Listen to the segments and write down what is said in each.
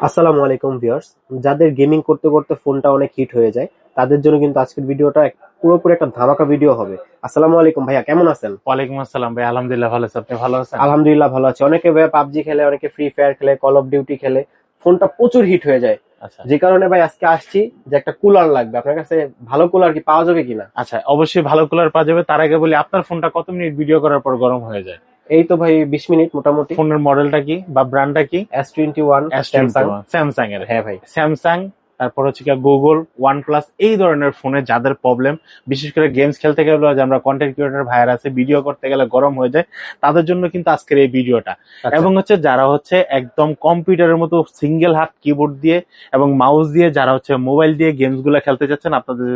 আসসালামু আলাইকুম ভিউয়ার্স। যাদের গেমিং করতে করতে ফোনটা অনেক হিট হয়ে যায় তাদের জন্য কিন্তু আজকের ভিডিওটা পুরোপুরি একটা ধামাকা ভিডিও হবে। আসসালামু আলাইকুম ভাইয়া, কেমন আছেন? ওয়ালাইকুম আসসালাম ভাই, আলহামদুলিল্লাহ ভালো আছি। আপনি ভালো আছেন? আলহামদুলিল্লাহ ভালো আছি। অনেকে ভাইয়া পাবজি খেলে, অনেকে ফ্রি ফায়ার খেলে, কল অফ ডিউটি খেলে, ফোনটা প্রচুর হিট হয়ে যায়। আচ্ছা যে কারণে ভাই আজকে আসছি যে একটা কুলার লাগবে, আপনার কাছে ভালো কুলার কি পাওয়া যাবে কিনা? আচ্ছা, অবশ্যই ভালো কুলার পাওয়া যাবে। তার আগে বলি, আপনার ফোনটা কত মিনিট ভিডিও করার পর গরম হয়ে যায়? এই তো ভাই 20 মিনিট মোটামুটি। ফোনের মডেলটা কি বা ব্র্যান্ডটা কি? S21 Samsung. S21 স্যামসাং এর। হ্যাঁ ভাই। স্যামসাং, তারপর হচ্ছে কি গুগল, ওয়ানপ্লাস, এই ধরনের ফোনে যাদের প্রবলেম, বিশেষ করে গেমস খেলতে গেলে, যে আমরা কন্টেন্ট ক্রিয়েটর ভাইয়ার আছে, ভিডিও করতে গেলে গরম হয়ে যায়, তাদের জন্য কিন্তু আজকের এই ভিডিওটা। আচ্ছা। এবং হচ্ছে যারা হচ্ছে একদম কম্পিউটারের মতো সিঙ্গেল হাত কিবোর্ড দিয়ে এবং মাউস দিয়ে, যারা হচ্ছে মোবাইল দিয়ে গেমস গুলো খেলতে চাচ্ছেন, আপনাদের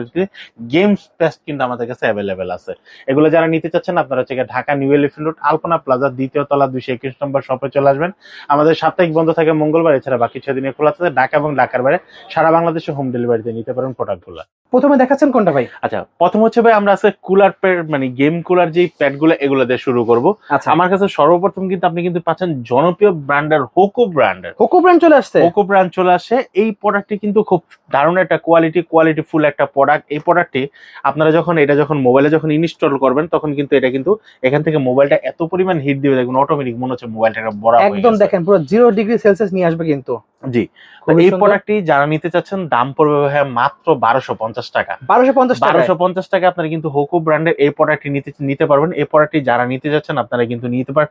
গেমস পেস্ট কিন্তু আমাদের কাছে অ্যাভেলেবেল আছে। এগুলো যারা নিতে চাচ্ছেন, আপনারা হচ্ছে গিয়ে ঢাকা নিউ এলিফ্যান্ট রোড, আলপনা প্লাজা, দ্বিতীয় তলা, 221 নম্বর শপে চলে আসবেন। আমাদের সাপ্তাহিক বন্ধ থাকে মঙ্গলবার, এছাড়া বাকি 6 দিনে খোলা থাকে। ঢাকা এবং ঢাকার বাইরে সারা বাংলাদেশে হোম ডেলিভারিতে নিতে পারেন প্রোডাক্টগুলো। প্রথমে দেখাচ্ছেন কোনটা ভাই? আচ্ছা, প্রথম হচ্ছে ভাই, আমরা আজকে কুলার প্যাড, মানে গেম কুলার যে প্যাড গুলো, এগুলো দিয়ে শুরু করব। আচ্ছা, আমার কাছে সর্বপ্রথম কিন্তু আপনি কিন্তু পাচ্ছেন জনপ্রিয় ব্র্যান্ডের হোকো ব্র্যান্ডের। হোকো ব্র্যান্ড চলে আসছে। পোকো ব্র্যান্ড চলে আসে। এই প্রোডাক্টটি কিন্তু খুব দারুণ একটা কোয়ালিটিফুল একটা প্রোডাক্ট। এই প্রোডাক্টটি আপনারা যখন মোবাইলে ইনস্টল করবেন, তখন কিন্তু এটা কিন্তু এখান থেকে মোবাইলটা এত পরিমাণ হিট দিবে, দেখুন অটোমেটিক মনে হচ্ছে মোবাইলটা বড় হয়ে একদম গেছে। দেখেন পুরো 0 ডিগ্রি সেলসিয়াস নিয়ে আসবে কিন্তু। জি, তো খুবই এই সুন্দর। প্রোডাক্টটি যারা নিতে চাচ্ছেন, দাম পড়বে ভাইয়া মাত্র 1250 টাকা। 1250 টাকা। 1250 টাকা আপনারা কিন্তু হোকো ব্র্যান্ডের এই প্রোডাক্টটি নিতে পারবেন। এই প্রোডাক্টটি যারা নিতে যাচ্ছেন, আপনারা কিন্তু নিতে পারেন।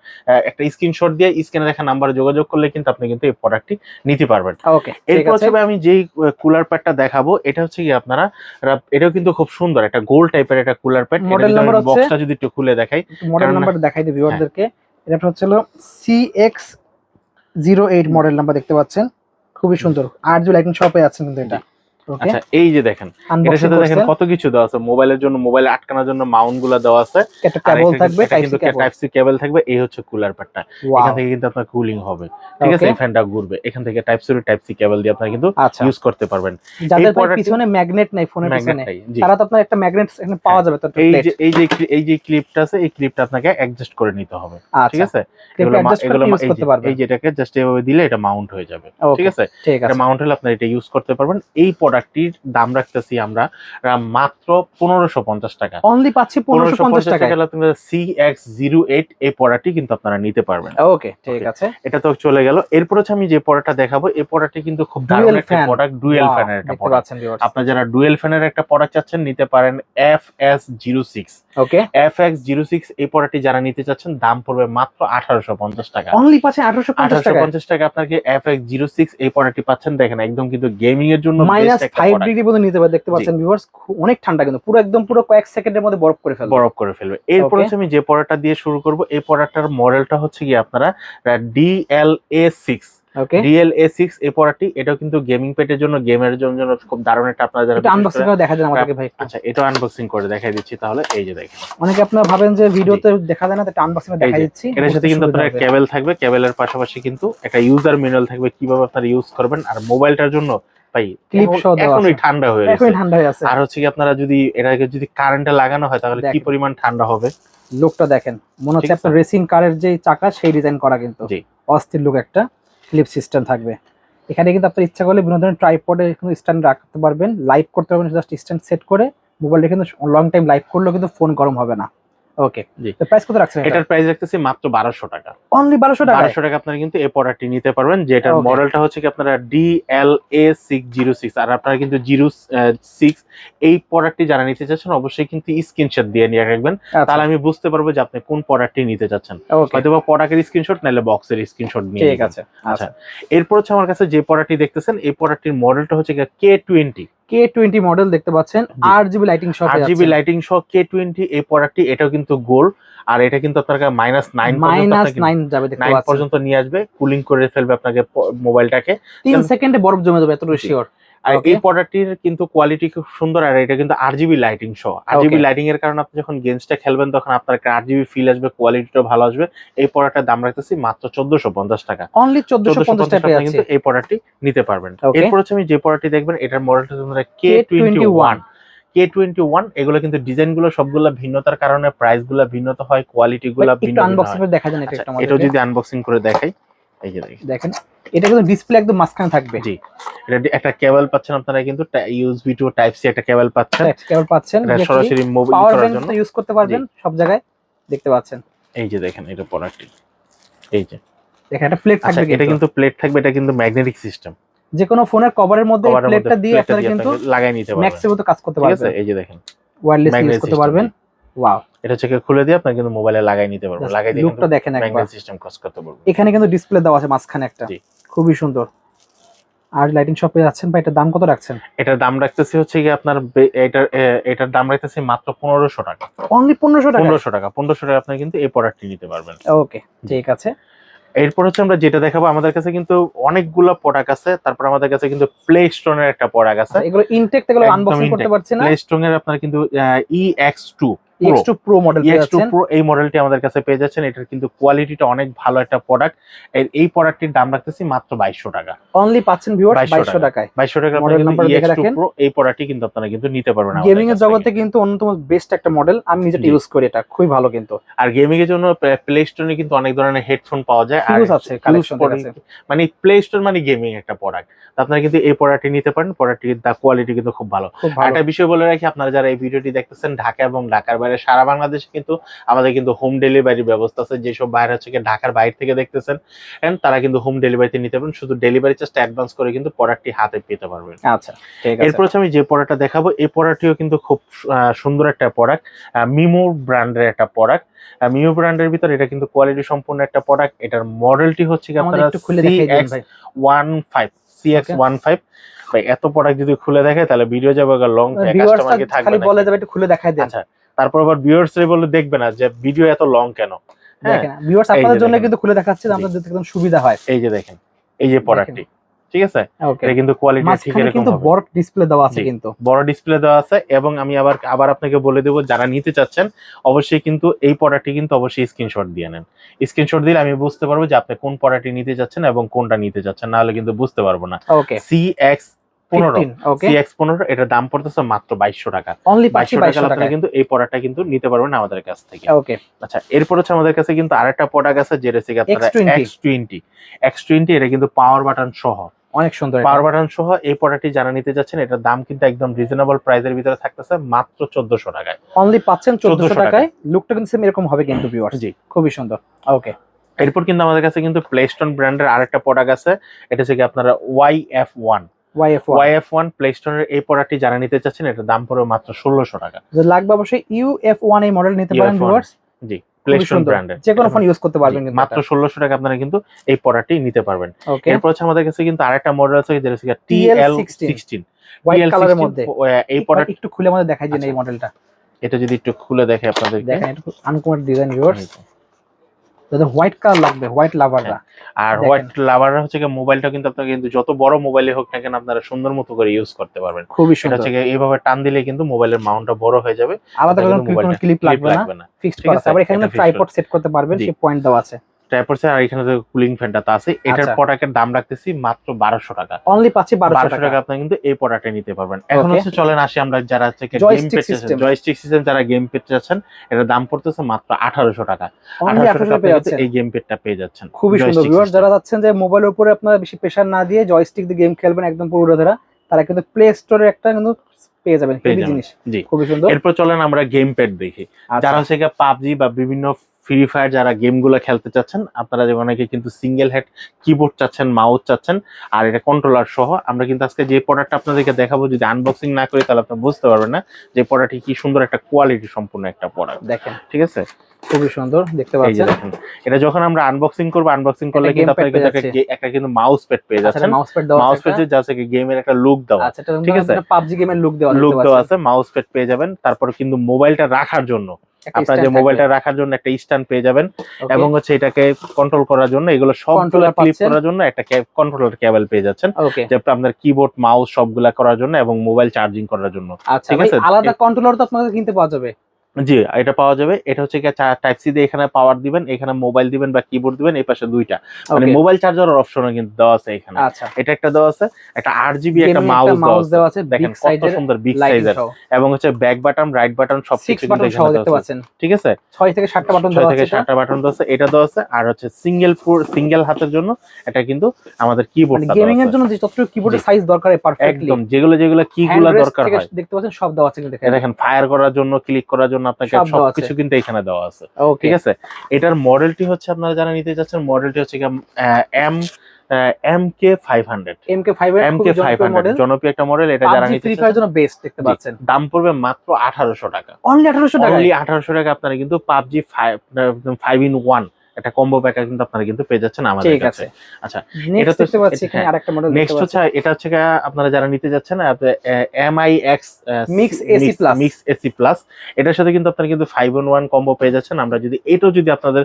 একটা স্ক্রিনশট দিয়ে স্ক্রিনে দেখা নাম্বারে যোগাযোগ করলে কিন্তু আপনি কিন্তু এই প্রোডাক্টটি নিতে পারবেন। ওকে, ঠিক এরপর আছে। হচ্ছে আমি যেই কুলার প্যাডটা দেখাবো, এটা হচ্ছে কি আপনারা, এটাও কিন্তু খুব সুন্দর একটা গোল টাইপের একটা কুলার প্যাড। মডেল নাম্বার হচ্ছে, বক্সটা যদি একটু খুলে দেখাই, মডেল কারণ নাম্বার দেখাই দিই হ্যাঁ, ভিউয়ারদেরকে। এটা হচ্ছে CX08 মডেল নাম্বার দেখতে পাচ্ছেন। খুবই সুন্দর। আর যে লাইটিং শপে আছে কিন্তু এটা। ওকে, আচ্ছা এই যে দেখেন, এটার সাথে দেখেন কত কিছু দেওয়া আছে। মোবাইলের জন্য, মোবাইলে আটকানোর জন্য মাউন্ট গুলা দেওয়া আছে। একটা কেবল থাকবে, টাইপ সি কেবল থাকবে। এই হচ্ছে কুলার প্যাডটা। এখান থেকে কিন্তু আপনার কুলিং হবে, ঠিক আছে? এই ফ্যানটা ঘুরবে, এখান থেকে টাইপ সি কেবল দিয়ে আপনারা কিন্তু ইউজ করতে পারবেন। যাদের পিছনে ম্যাগনেট নাই, ফোনের পিছনে, তারা তো আপনার একটা ম্যাগনেট এখানে পাওয়া যাবে। তো এই যে ক্লিপটা আছে, এই ক্লিপটা আপনাকে অ্যাডজাস্ট করে নিতে হবে, ঠিক আছে? এই যেটাকে জাস্ট এভাবে দিলে এটা মাউন্ট হয়ে যাবে, ঠিক আছে? এটা মাউন্ট হলে আপনি এটা ইউজ করতে পারবেন। এই প্রোডাক্টটির দাম রাখতেছি আমরা মাত্র 1550 টাকা। অনলি পাচ্ছি 1550 টাকা। CX08 এই প্রোডাক্টটি কিন্তু আপনারা নিতে পারবেন। ওকে, ঠিক আছে। এটা তো চলে গেল। এরপর হচ্ছে আমি যে প্রোডাক্টটা দেখাবো, এই প্রোডাক্টটি কিন্তু খুব দারুণ একটা প্রোডাক্ট, ডুয়েল ফ্যানের একটা প্রোডাক্ট। আপনারা যারা ডুয়েল ফ্যানের একটা প্রোডাক্ট চাচ্ছেন, নিতে পারেন FX06। ওকে, FX06 এই প্রোডাক্টটি যারা নিতে চাচ্ছেন, দাম পড়বে মাত্র 1850 টাকা। অনলি পাচ্ছেন 1850 টাকা আপনাকে FX06 এই প্রোডাক্টটি পাচ্ছেন। দেখেন, একদম কিন্তু গেমিং এর জন্য -5 ডিগ্রি পর্যন্ত নিতে পারে। দেখতে পাচ্ছেন ভিউয়ার্স, অনেক ঠান্ডা কিন্তু, পুরো কয়েক সেকেন্ডের মধ্যে বরফ করে ফেলবে। এরপর হচ্ছে আমি যে প্রোডাক্টটা দিয়ে শুরু করব, এই প্রোডাক্টটার মডেলটা হচ্ছে কি আপনারা DLA6। ওকে, DLA6 এই প্রোডাক্টটি, এটাও কিন্তু গেমিং প্যাডের জন্য, গেমের জন্য খুব দারুণ একটা। আপনারা যারা এটা আনবক্সিং করে দেখা দেন আমাদেরকে ভাই। আচ্ছা, এটা আনবক্সিং করে দেখাই দিচ্ছি তাহলে। এই যে দেখেন, অনেকে আপনারা ভাবেন যে ভিডিওতে দেখা যায় না, এটা আনবক্সিং করে দেখাই দিচ্ছি। এর সাথে কিন্তু আপনার কেবল থাকবে, কেবলের পাশাপাশি কিন্তু একটা ইউজার ম্যানুয়াল থাকবে কিভাবে আপনারা ইউজ করবেন। আর মোবাইলটার জন্য ভাই ক্লিপ সহ দেওয়া আছে। এখনই ঠান্ডা হয়ে আছে। আর হচ্ছে কি আপনারা যদি এটাকে কারেন্টে লাগানো হয়, তাহলে কি পরিমাণ ঠান্ডা হবে। লুকটা দেখেন, মনে হচ্ছে আপনার রেসিং কারের যে চাকা, সেই ডিজাইন করা কিন্তু। অস্থির লুক একটা। ক্লিপ সিস্টেম থাকবে এখানে কিন্তু। আপনার ইচ্ছা করলে বিভিন্ন ধরনের ট্রাইপডে স্ট্যান্ড রাখতে পারবেন, লাইভ করতে পারবেন। জাস্ট স্ট্যান্ড সেট করে মোবাইলটা কিন্তু লং টাইম লাইভ করলেও কিন্তু ফোন গরম হবে না। ওকে, তো প্রাইস কত রাখছেন? এটার প্রাইস রাখতেছি মাত্র 1200 টাকা। অনলি 1200 টাকা। 1200 টাকা আপনারা কিন্তু এই প্রোডাক্টটি নিতে পারবেন, যেটার মডেলটা হচ্ছে কি আপনারা DLA606। আর আপনারা কিন্তু 06 এই প্রোডাক্টটি যারা নিতে চাচ্ছেন, অবশ্যই কিন্তু স্ক্রিনশট দিয়ে নিয়ে রাখবেন। তাহলে আমি বুঝতে পারবো যে আপনি কোন প্রোডাক্টটি নিতে চাচ্ছেন। হয়তো বা প্রোডাক্টের স্ক্রিনশট, নাইলে বক্সের স্ক্রিনশট নিয়ে। ঠিক আছে। আচ্ছা, এরপর হচ্ছে আমার কাছে যে প্রোডাক্টটি দেখতেছেন, এই প্রোডাক্টটির মডেলটা হচ্ছে K20 মডেল দেখতে পাচ্ছেন। 8GB লাইটিং সহ, 8GB লাইটিং সহ K20 এই প্রোডাক্টটি। এটাও কিন্তু গোল। আর এটা কিন্তু আপনাকে -9 যাবে, দেখতে পাচ্ছেন, পর্যন্ত নিয়ে আসবে, কুলিং করে ফেলবে আপনাকে মোবাইলটাকে। 3 সেকেন্ডে বরফ জমে যাবে, এতটুকু শিওর। আর এই প্রোডাক্টটির কিন্তু কোয়ালিটি খুব সুন্দর। আর এটা কিন্তু 8GB লাইটিং সহ। 8GB লাইটিং এর কারণে আপনি যখন গেমসটা খেলবেন, তখন আপনার 8GB ফিল আসবে, কোয়ালিটিটাও ভালো আসবে। এই প্রোডাক্টের দাম রাখতেছি মাত্র 1450 টাকা। অনলি 1450 টাকা কিন্তু এই প্রোডাক্টটি নিতে পারবেন। এরপর হচ্ছে আমি যে প্রোডাক্টটি দেখবেন, এটার মডেলটা তোমরা K21। এগুলো কিন্তু ডিজাইন গুলো সবগুলো ভিন্নতার কারণে প্রাইস গুলো ভিন্নতা হয়, কোয়ালিটি গুলো ভিন্ন। আনবক্সিং করে দেখা যায়। এটা যদি আনবক্সিং করে দেখাই, এই যে দেখেন দেখেন এটা কিন্তু ডিসপ্লে একদম মাঝখানে থাকবে। জি, এটা একটা কেবল পাচ্ছেন আপনারা, কিন্তু ইউএসবি টু টাইপ সি একটা কেবল পাচ্ছেন, কেবল পাচ্ছেন, এটা সরাসরি মোবাইল পাওয়ার করার ব্যাংক জন্য ইউজ করতে পারবেন সব জায়গায়, দেখতে পাচ্ছেন। এই যে দেখেন এটা প্রোডাক্টটি, এই যে দেখেন একটা প্লেট আচ্ছা, থাকবে, এটা কিন্তু প্লেট থাকবে, এটা কিন্তু ম্যাগনেটিক সিস্টেম, যে কোনো ফোনের কভারের মধ্যে এই প্লেটটা দিয়ে আপনারা কিন্তু লাগাই নিতে পারবেন, ম্যাক্সিমাম কাজ করতে ঠিক আছে। পারবেন, এই যে দেখেন ওয়্যারলেস ইউজ ম্যাগনেটিক করতে পারবেন। ওয়াও, এটা হচ্ছে খুলে দিয়ে আপনি কিন্তু মোবাইলে লাগাই নিতে পারবেন, লাগাই দিয়ে লুকটা দেখেন একবার, ম্যাগনেটিক সিস্টেম কাজ করতে পারবেন। এখানে কিন্তু ডিসপ্লে দেওয়া আছে মাঝখানে একটা, জি। খুবই সুন্দর। আর লাইটিং শপে যাচ্ছেন ভাই, এটার দাম কত রাখছেন? এটার দাম রাখতেছি হচ্ছে কি আপনার এটার দাম রাখতেছি মাত্র 1500 টাকা। অনলি 1500 টাকা? 1500 টাকা, 1500 টাকা আপনি কিন্তু এই প্রোডাক্টটি নিতে পারবেন। ওকে, ঠিক আছে। এরপর হচ্ছে আমরা যেটা দেখাবো, আমাদের কাছে কিন্তু অনেকগুলো প্রোডাক্ট আছে, তারপর আমাদের কাছে কিন্তু প্লে স্টোরের একটা প্রোডাক্ট আছে, এগুলো ইনটেক, এগুলো আনবক্সিং করতে পারছি না। প্লে স্টোরের আপনার কিন্তু EX2 EX2 Pro মডেল পেয়ে EX2 যাচ্ছেন। Pro এই মডেলটি আমাদের কাছে পেয়ে যাচ্ছেন। এটার কিন্তু কোয়ালিটিটা অনেক ভালো একটা প্রোডাক্ট। এই প্রোডাক্টটির দাম রাখতেছি মাত্র 2200 টাকা। অনলি পাচ্ছেন ভিউয়ার্স 2200 টাকায়। 2200 টাকা মডেল নাম্বার দেখে রাখেন। Pro এই প্রোডাক্টটি কিন্তু আপনারা কিন্তু নিতে পারবেন। গেমিং এর জগতে কিন্তু অন্যতম বেস্ট একটা মডেল, আমি নিজে ইউজ করি, এটা খুবই ভালো কিন্তু। আর গেমিং এর জন্য প্লে স্টোরে কিন্তু অনেক ধরনের হেডফোন পাওয়া যায়, আর হিউজ আছে কালেকশন আছে, মানে প্লে স্টোর মানে গেমিং একটা প্রোডাক্ট। আপনারা কিন্তু এই প্রোডাক্টটি নিতে পারেন, প্রোডাক্টটির কোয়ালিটি কিন্তু খুব ভালো। একটা বিষয় বলে রাখি, আপনারা যারা এই ভিডিওটি দেখতেছেন ঢাকা এবং ঢাকার বাইরে সারা বাংলাদেশে কিন্তু আমাদের কিন্তু হোম ডেলিভারি ব্যবস্থা আছে। যেসব বাইরে হচ্ছে ঢাকার বাইরে থেকে দেখতেছেন এন্ড তারা কিন্তু হোম ডেলিভারিতে নিতে পারবেন, শুধু ডেলিভারি চার্জটা অ্যাডভান্স করে কিন্তু প্রোডাক্টটি হাতে পেতে পারবেন। আচ্ছা, ঠিক আছে। এরপর হচ্ছে আমি যে প্রোডাক্টটা দেখাবো, এই প্রোডাক্টটিও কিন্তু খুব সুন্দর একটা প্রোডাক্ট, মিমো ব্র্যান্ডের একটা প্রোডাক্ট। মিমো ব্র্যান্ডের ভিতর এটা কিন্তু কোয়ালিটি সম্পূর্ণ একটা প্রোডাক্ট। এটার মডেলটি হচ্ছে কি আপনারা CX15 ভাই। এত প্রোডাক্ট যদি খুলে দেখায় তাহলে ভিডিও যাবে লং, কাস্টমারকে থাকবে খালি বলে যাবে একটু খুলে দেখাই দেন। আচ্ছা, তারপর আবার ভিউয়ার্স রে বলে দেখবে না যে ভিডিও এত লং কেন। দেখেন ভিউয়ার্স আপনাদের জন্য কিন্তু খুলে দেখাচ্ছি, আপনাদের যাতে একদম সুবিধা হয়। এই যে দেখেন, এই যে প্রোডাক্টটি, ঠিক আছে। এটা কিন্তু কোয়ালিটি ঠিক এরকম কিন্তু হবে। বড় ডিসপ্লে দেওয়া আছে, কিন্তু বড় ডিসপ্লে দেওয়া আছে। এবং আমি আবার আপনাকে বলে দেব, যারা নিতে চাচ্ছেন অবশ্যই কিন্তু এই প্রোডাক্টটি কিন্তু অবশ্যই স্ক্রিনশট দিয়ে নেন। স্ক্রিনশট দিলে আমি বুঝতে পারবো যে আপনি কোন প্রোডাক্টটি নিতে যাচ্ছেন এবং কোনটা নিতে যাচ্ছেন, না হলে কিন্তু বুঝতে পারবো না। ওকে, CX15 এটার দাম পড়তেছে মাত্র 2200 টাকা। অনলি 2200 টাকা কিন্তু এই প্রোডাক্টটা কিন্তু নিতে পারবেন আমাদের কাছ থেকে। ওকে, আচ্ছা, এরপর হচ্ছে আমাদের কাছে কিন্তু আরেকটা প্রোডাক্ট আছে, যেটা হচ্ছে আপনারা X20 এটা কিন্তু পাওয়ার বাটন সহ, অনেক সুন্দর পাওয়ার বাটন সহ এই প্রোডাক্টটি যারা নিতে যাচ্ছেন, এটার দাম কিন্তু একদম রিজনেবল প্রাইসের ভিতরে থাকতেছে মাত্র 1400 টাকায়। অনলি পাচ্ছেন 1400 টাকায়। লুকটা কিন্তু সেম এরকম হবে কিন্তু ভিউয়ার্স, জি খুবই সুন্দর। ওকে, এরপর কিন্তু আমাদের কাছে কিন্তু প্লেস্টোন ব্র্যান্ডের আরেকটা প্রোডাক্ট আছে, এটা হচ্ছে কি আপনারা YF1 প্লেস্টোনের এই প্রোডাক্টটি যারা নিতে চাচ্ছেন, এটার দাম পড়বে মাত্র 1600 টাকা। যে লাগবে অবশ্যই UF1 এই মডেল নিতে পারেন ভিউয়ার্স। জি, প্লেস্টোন ব্র্যান্ডের যে কোনো ফোন ইউজ করতে পারবেন কিন্তু মাত্র 1600 টাকা আপনারা কিন্তু এই প্রোডাক্টটি নিতে পারবেন। ওকে, এরপর হচ্ছে আমাদের কাছে কিন্তু আরেকটা মডেল আছে, যেটা হচ্ছে TL16 হোয়াইট কালারের মধ্যে। এই প্রোডাক্ট একটু খুলে আমাদের দেখাই দিন এই মডেলটা। এটা যদি একটু খুলে দেখে আপনাদেরকে, দেখেন একটু আনকমন ডিজাইন ভিউয়ার্স। যাদের হোয়াইট কালার লাগবে, হোয়াইট লাভাররা, আর হোয়াইট লাভাররা হচ্ছে কি মোবাইলটা কিন্তু আপনারা কিন্তু যত বড় মোবাইলে হোক না কেন আপনারা সুন্দর মতো করে ইউজ করতে পারবেন। খুবই এটা সুন্দর। হচ্ছে এইভাবে টান দিলে কিন্তু মোবাইলের মাউন্টটা বড় হয়ে যাবে, আলাদা কোনো ক্লিপ লাগবে না, ফিক্সড করা আছে। আবার এখানে ট্রাইপড সেট করতে পারবেন, সেই পয়েন্ট দেওয়া আছে। ট্রাইপড আর এখানে যে কুলিং ফ্যানটা তো আছে। এটার প্রোডাক্টের দাম রাখতেছি মাত্র 1200 টাকা। অনলি পাচ্ছি 1200 টাকা আপনি কিন্তু এই প্রোডাক্টে নিতে পারবেন। এখন হচ্ছে চলেন আসি আমরা যারা হচ্ছে গেম পেতে চাচ্ছেন, জয়স্টিক সিস্টেম যারা গেম পেতে চাচ্ছেন, এটার দাম পড়তেছে মাত্র 1800 টাকা। 1800 টাকা পেয়ে যাচ্ছেন, এই গেম পেডটা পেয়ে যাচ্ছেন। খুবই সুন্দর ভিউয়ার্স। যারা চাচ্ছেন যে মোবাইলের উপরে আপনারা বেশি প্রেসার না দিয়ে জয়স্টিক দিয়ে গেম খেলবেন একদম পুরো ধরা, তারা কিন্তু প্লে স্টোরে একটা কিন্তু পেয়ে যাবেন এই জিনিস। জি, খুবই সুন্দর। এরপর চলেন আমরা গেম প্যাড দেখি। যারা হচ্ছে পাবজি বা বিভিন্ন ফ্রি ফায়ার যারা গেমগুলো খেলতে চাচ্ছেন, আপনারা যেমন অনেকে কিন্তু সিঙ্গেল হেড কিবোর্ড চাচ্ছেন, মাউস চাচ্ছেন, আর এটা কন্ট্রোলার সহ। আমরা কিন্তু আজকে যে প্রোডাক্টটা আপনাদেরকে দেখাবো, যদি আনবক্সিং না করি তাহলে আপনি বুঝতে পারবেন না যে প্রোডাক্টটি কি সুন্দর একটা কোয়ালিটি সম্পূর্ণ একটা প্রোডাক্ট। দেখেন, ঠিক আছে, খুবই সুন্দর দেখতে পাচ্ছেন। এটা যখন আমরা আনবক্সিং করব, আনবক্সিং করলে কিন্তু আপনারা একটা কিন্তু মাউস প্যাড পেয়ে যাচ্ছেন। মাউস প্যাড যাচ্ছে কি গেমের একটা লুক দেওয়া, ঠিক আছে, পাবজি গেমের লুক দেওয়া আছে। মাউস প্যাড পেয়ে যাবেন। তারপর কিন্তু মোবাইলটা রাখার জন্য, আপনার যে মোবাইলটা রাখার জন্য একটা স্ট্যান্ড পেয়ে যাবেন, এবং হচ্ছে এটাকে কন্ট্রোল করার জন্য এগুলো সবগুলো ক্লিপ করার জন্য একটা কন্ট্রোলার কেবল পেয়ে যাচ্ছেন, যে আপনার কিবোর্ড মাউস সবগুলা করার জন্য এবং মোবাইল চার্জিং করার জন্য। ঠিক আছে, আলাদা কন্ট্রোলার তো আপনাদের কিনতে পাওয়া যাবে। জি, এটা পাওয়া যাবে। এটা হচ্ছে গিয়ে টাইপ সি দিয়ে এখানে পাওয়ার দিবেন, এখানে মোবাইল দিবেন বা কিবোর্ড দিবেন, এই পাশে দুইটা মানে ওকে মোবাইল চার্জারের অপশনও কিন্তু দেওয়া আছে এখানে। আচ্ছা, এটা একটা দেওয়া আছে, একটা 8 জিবি একটা গেমিং একটা মাউস মাউস দেওয়া আছে দেখেন বিগ কত সাইজের সুন্দর বিগ লাইটিং সাইজের, সহ, এবং হচ্ছে ব্যাক বাটন রাইট বাটন 6 সবকিছু কিন্তু বাটন সহ এখানে দেখতে দেওয়া আছে। পাচ্ছেন, ঠিক আছে, 6 থেকে 7টা বাটন 6 দেওয়া থেকে আছে এটা। 7টা বাটন দেওয়া আছে, এটা দেওয়া আছে। আর হচ্ছে সিঙ্গেল হাতের জন্য এটা কিন্তু আমাদের মানে কিবোর্ডটা দেওয়া গেমিং এর আছে। জন্য যে যতটুকু কিবোর্ডের জি, সাইজ দরকার পারফেক্টলি, একদম যেগুলো কি হ্যান্ড গুলা রেস্ট দরকার থেকে হয়, দেখতে পাচ্ছেন সব দেওয়া আছে কিন্তু এই এখানে, দেখেন ফায়ার করার জন্য, ক্লিক করার জন্য আপনাকে সব দেওয়া আছে। সবকিছু কিন্তু এখানে দেওয়া আছে। ওকে ঠিক আছে, এটার মডেলটি হচ্ছে আপনারা যারা নিতে যাচ্ছেন, মডেলটি হচ্ছে এম MK500। MK5 এর খুবই জনপ্রিয় MK500 মডেল, জনপ্রিয় একটা মডেল, এটা যারা PUBG নিতে ফ্রি ফায়ার চাচ্ছেন, জন্য বেস্ট দেখতে জি, পাচ্ছেন। দাম পড়বে মাত্র 1800 টাকা। অনলি 1800 টাকায়, অনলি 1800 টাকা আপনারা কিন্তু পাবজি 5 in 1 একটা কম্বো প্যাক কিন্তু আপনারা কিন্তু পেয়ে যাচ্ছেন আমাদের ঠিক কাছে। আছে। আচ্ছা, এটা নেক্সট তো দেখতে পাচ্ছি এখানে হ্যাঁ, আরেকটা মডেল দেখতে নেক্সট হচ্ছে পাচ্ছি, এটা হচ্ছে গিয়ে আপনারা যারা নিতে যাচ্ছেন MIX mix AC plus. Mix AC plus, এটার সাথে কিন্তু আপনারা কিন্তু 5 in 1 কম্বো পেয়ে যাচ্ছেন। আমরা যদি এটাও যদি আপনাদের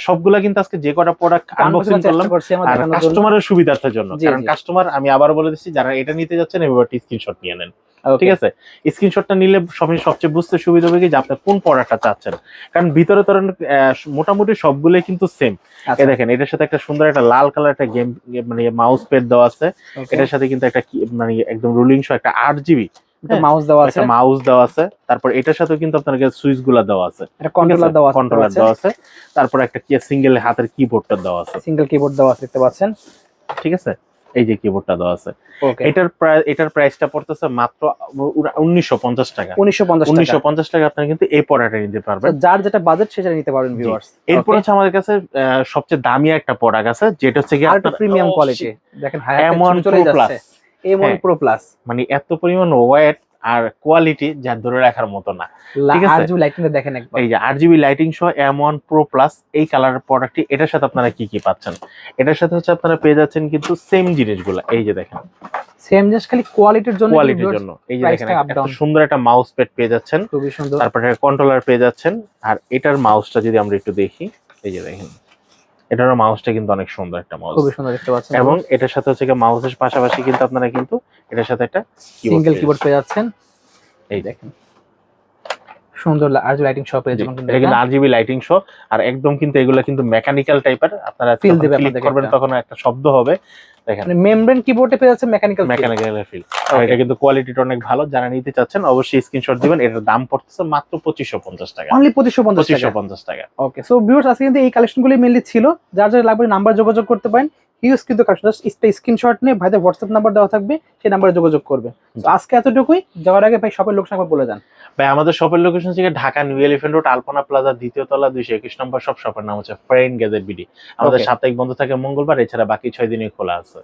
সবগুলা কিন্তু আজকে যে কটা প্রোডাক্ট আনবক্সিং করলাম চেষ্টা করছি আমরা আর দেখানোর জন্য। কাস্টমারের সুবিধার্থের জন্য, জি, কারণ জি। কাস্টমার আমি আবার বলে দিচ্ছি, যারা এটা নিতে যাচ্ছেন এবার স্ক্রিনশট নিয়ে নেন। ওকে ঠিক আছে, স্ক্রিনশটটা নিলে সবচেয়ে বুঝতে সুবিধা হবে কি যে আপনি কোন প্রোডাক্টটা চাচ্ছেন, কারণ ভিতরে তো মোটামুটি সবগুলোই কিন্তু সেম। আচ্ছা, দেখেন এটার সাথে একটা সুন্দর একটা লাল কালার একটা গেম মানে মাউস প্যাড দেওয়া আছে, ওকে এটার সাথে কিন্তু একটা মানে একদম রুলিং সহ একটা 8 জিবি এটা মাউস দেওয়া আছে, একটা মাউস দেওয়া আছে। তারপর এটার সাথে কিন্তু আপনার সুইচ গুলা দেওয়া আছে, এটা কন্ট্রোলার দেওয়া আছে, কন্ট্রোলার দেওয়া আছে। তারপর একটা সিঙ্গেল হাতের কিবোর্ডটা দেওয়া আছে, সিঙ্গেল কিবোর্ড দেওয়া আছে দেখতে পাচ্ছেন। ঠিক আছে, এই যে কিবোর্ডটা দেওয়া আছে। ওকে এটার প্রাইসটা পড়তেছে মাত্র 1950 টাকা। 1950 টাকা। 1950 টাকা আপনারা কিন্তু এই প্রোডাক্টটা নিতে পারবেন। তো যার যেটা বাজেট সেটা নিতে পারবেন জি। ভিউয়ার্স। এরপর হচ্ছে আমাদের কাছে সবচেয়ে দামি একটা প্রোডাক্ট আছে, যেটা হচ্ছে কি আর একটা আপনার প্রিমিয়াম কোয়ালিটি দেখেন, M1 চলে Pro যাচ্ছে Plus। M1 হ্যাঁ। Pro Plus, মানে এত পরিমাণ ওয়েট আর কোয়ালিটি যা ধরে রাখার মতো না। ঠিক আছে, RGB লাইটিংটা দেখেন একবার, এই যে 8 জিবি লাইটিং সহ M1 Pro Plus এই কালারের প্রোডাক্টটি, এটার সাথে আপনারা কি কি পাচ্ছেন? এটার সাথে হচ্ছে আপনারা পেয়ে যাচ্ছেন কিন্তু সেম জিনিসগুলো, এই যে দেখেন সেম জাস্ট খালি কোয়ালিটির জন্য, কোয়ালিটির জন্য। এই যে দেখেন প্রাইসটা আপ একটা ডাউন, সুন্দর একটা মাউস প্যাড পেয়ে যাচ্ছেন, খুবই সুন্দর। তারপরে কন্ট্রোলার পেয়ে যাচ্ছেন। আর এটার মাউসটা যদি আমরা একটু দেখি, এই যে দেখেন এটার মাউসটা কিন্তু অনেক সুন্দর একটা মাউস, খুবই সুন্দর দেখতে পাচ্ছেন, এবং এটার সাথে হচ্ছে মাউসের পাশাপাশি কিন্তু আপনারা কিন্তু এটার সাথে একটা সিঙ্গেল কিবোর্ড পেয়ে যাচ্ছেন। এই দেখেন সুন্দর RGB লাইটিং সহ পেয়ে যাবেন কিন্তু এটা কিন্তু 8 জিবি লাইটিং শো। আর একদম কিন্তু এগুলা কিন্তু মেকানিক্যাল টাইপের, আপনারা Feel যখন দেবে ক্লিক আপনাদেরকে করবেন একটা। তখন একটা শব্দ হবে, দেখেন মানে মেমব্রেন কিবোর্ডে পেয়ে যাচ্ছে মেকানিক্যাল মেকানিক্যাল ফিল। এটা কিন্তু কোয়ালিটিটা অনেক ভালো, যারা নিতে চাচ্ছেন অবশ্যই স্ক্রিনশট দিবেন। এটার দাম পড়তেছে মাত্র 2550 টাকা। অনলি 2550 টাকা। 2550 টাকা। ওকে, সো ভিউয়ার্স আজকে কিন্তু এই কালেকশনগুলি মেনলি ছিল, যার যার লাগবে নাম্বার যোগাযোগ করতে পারেন। হিউজ কিন্তু কালেকশন, জাস্ট স্ক্রিনশট নিয়ে ভাইদের হোয়াটসঅ্যাপ নাম্বার দেওয়া থাকবে, সেই নাম্বারে যোগাযোগ করবে। তো আজকে এতটুকুই, যাওয়ার আগে ভাই শপের লোকেশন একবার বলে দেন। ভাই আমাদের শপের লোকেশন হচ্ছে ঢাকা নিউ এলিফ্যান্ট রোড, আলপনা প্লাজা, দ্বিতীয় তলা, 221 নম্বর শপ। শপের নাম হচ্ছে ফ্রেন্ড গ্যাজেট বিডি। আমাদের Okay. সাপ্তাহিক বন্ধ থাকে মঙ্গলবার, এছাড়া বাকি 6 দিনই খোলা আছে।